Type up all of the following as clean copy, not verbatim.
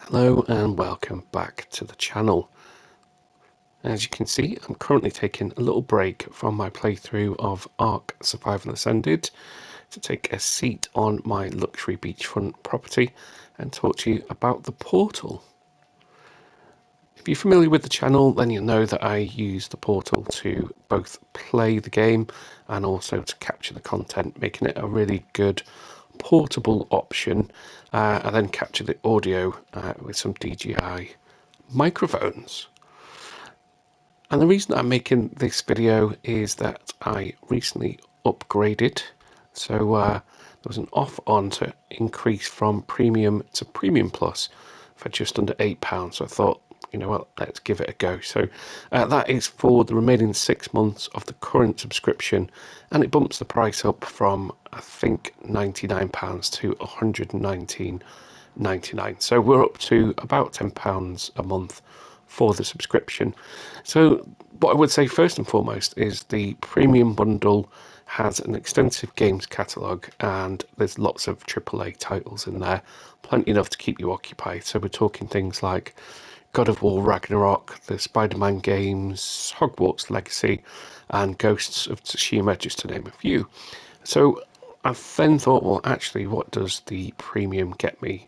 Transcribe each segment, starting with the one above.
Hello and welcome back to the channel. As you can see, I'm currently taking a little break from my playthrough of Ark Survival Ascended to take a seat on my luxury beachfront property and talk to you about the Portal. If you're familiar with the channel, then you'll know that I use the Portal to both play the game and also to capture the content, making it a really good portable option, and then capture the audio with some DJI microphones. And the reason I'm making this video is that I recently upgraded. So there was an offer on to increase from premium to premium plus for just under £8. So I thought, you know what, let's give it a go. So that is for the remaining 6 months of the current subscription, and it bumps the price up from, I think, £99 to £119.99. So we're up to about £10 a month for the subscription. So what I would say first and foremost is the premium bundle has an extensive games catalogue, and there's lots of AAA titles in there, plenty enough to keep you occupied. So we're talking things like God of War Ragnarok, the Spider-Man games, Hogwarts Legacy, and Ghosts of Tsushima, just to name a few. So I then thought, well, actually, what does the premium get me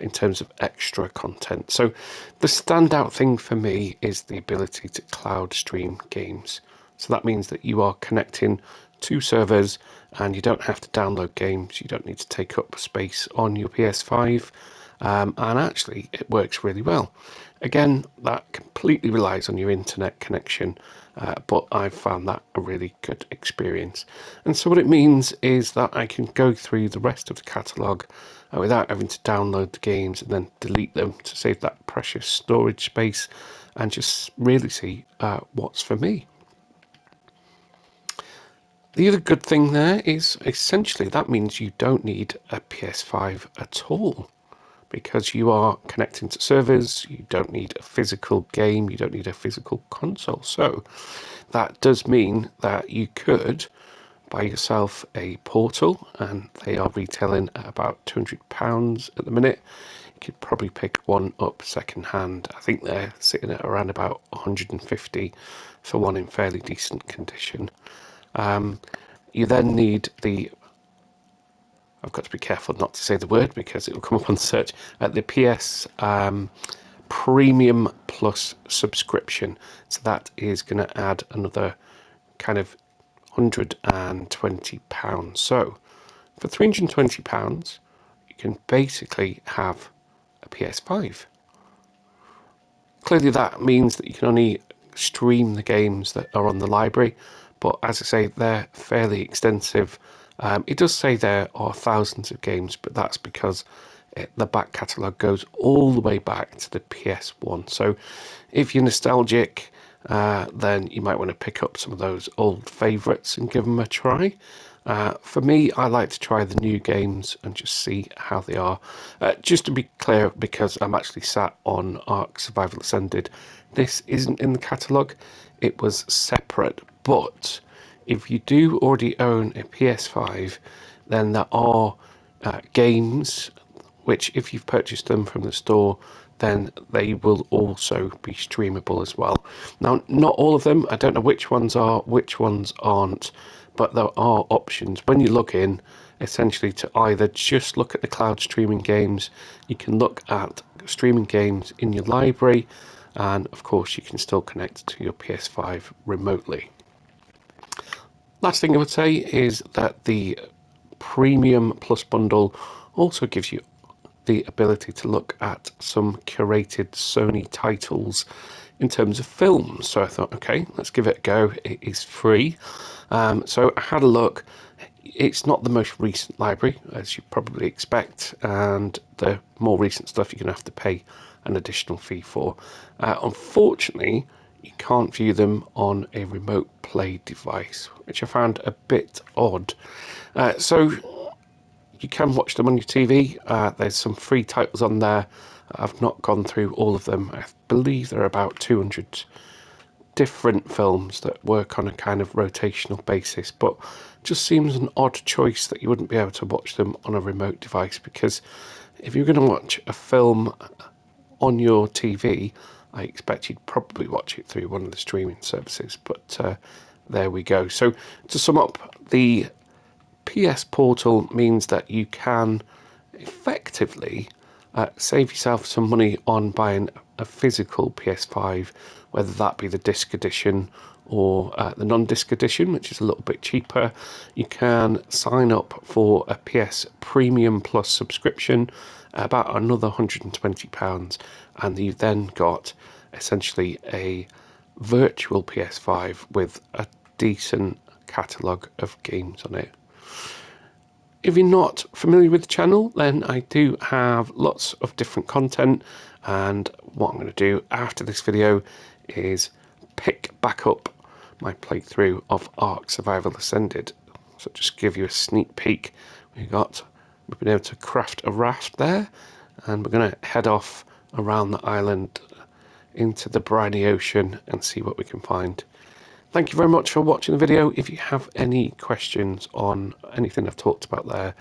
in terms of extra content? So the standout thing for me is the ability to cloud stream games. So that means that you are connecting to servers and you don't have to download games. You don't need to take up space on your PS5. And actually, it works really well. Again, that completely relies on your internet connection, but I've found that a really good experience. And so what it means is that I can go through the rest of the catalogue without having to download the games and then delete them to save that precious storage space and just really see what's for me. The other good thing there is essentially that means you don't need a PS5 at all, because you are connecting to servers. You don't need a physical game, you don't need a physical console. So that does mean that you could buy yourself a Portal, and they are retailing at about £200 at the minute. You could probably pick one up second hand. I think they're sitting at around about 150 for one in fairly decent condition. You then need the, I've got to be careful not to say the word because it will come up on search, at the PS Premium Plus subscription. So that is going to add another kind of £120. So for £320, you can basically have a PS5. Clearly that means that you can only stream the games that are on the library, but as I say, they're fairly extensive. It does say there are thousands of games, but that's because the back catalogue goes all the way back to the PS1. So if you're nostalgic, then you might want to pick up some of those old favourites and give them a try. For me, I like to try the new games and just see how they are. Just to be clear, because I'm actually sat on Ark Survival Ascended, this isn't in the catalogue. It was separate, but if you do already own a PS5, then there are games which, if you've purchased them from the store, then they will also be streamable as well. Now, not all of them. I don't know which ones are, which ones aren't, but there are options when you log in, essentially, to either just look at the cloud streaming games. You can look at streaming games in your library, and of course you can still connect to your PS5 remotely. Last thing I would say is that the Premium Plus bundle also gives you the ability to look at some curated Sony titles in terms of films. So I thought, okay, let's give it a go. It is free. So I had a look. It's not the most recent library, as you probably expect, and the more recent stuff you're going to have to pay an additional fee for. Unfortunately, you can't view them on a remote play device, which I found a bit odd. So you can watch them on your TV. There's some free titles on there. I've not gone through all of them. I believe there are about 200 different films that work on a kind of rotational basis, but just seems an odd choice that you wouldn't be able to watch them on a remote device, because if you're going to watch a film on your TV, I expect you'd probably watch it through one of the streaming services. But there we go. So to sum up, the PS Portal means that you can effectively save yourself some money on buying a physical PS5, whether that be the disc edition or the non-disc edition, which is a little bit cheaper. You can sign up for a PS Premium Plus subscription, about another £120, and you've then got essentially a virtual PS5 with a decent catalogue of games on it. If you're not familiar with the channel, then I do have lots of different content, and what I'm going to do after this video is pick back up my playthrough of Ark Survival Ascended. So just give you a sneak peek. We've been able to craft a raft there, and we're going to head off around the island into the briny ocean and see what we can find. Thank you very much for watching the video. If you have any questions on anything I've talked about there,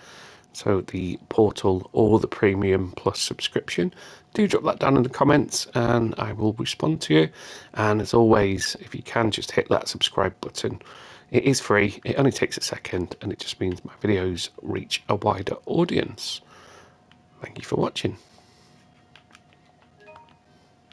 so the portal or the Premium Plus subscription, do drop that down in the comments and I will respond to you. And as always, if you can, just hit that subscribe button. It is free, it only takes a second, and it just means my videos reach a wider audience. Thank you for watching.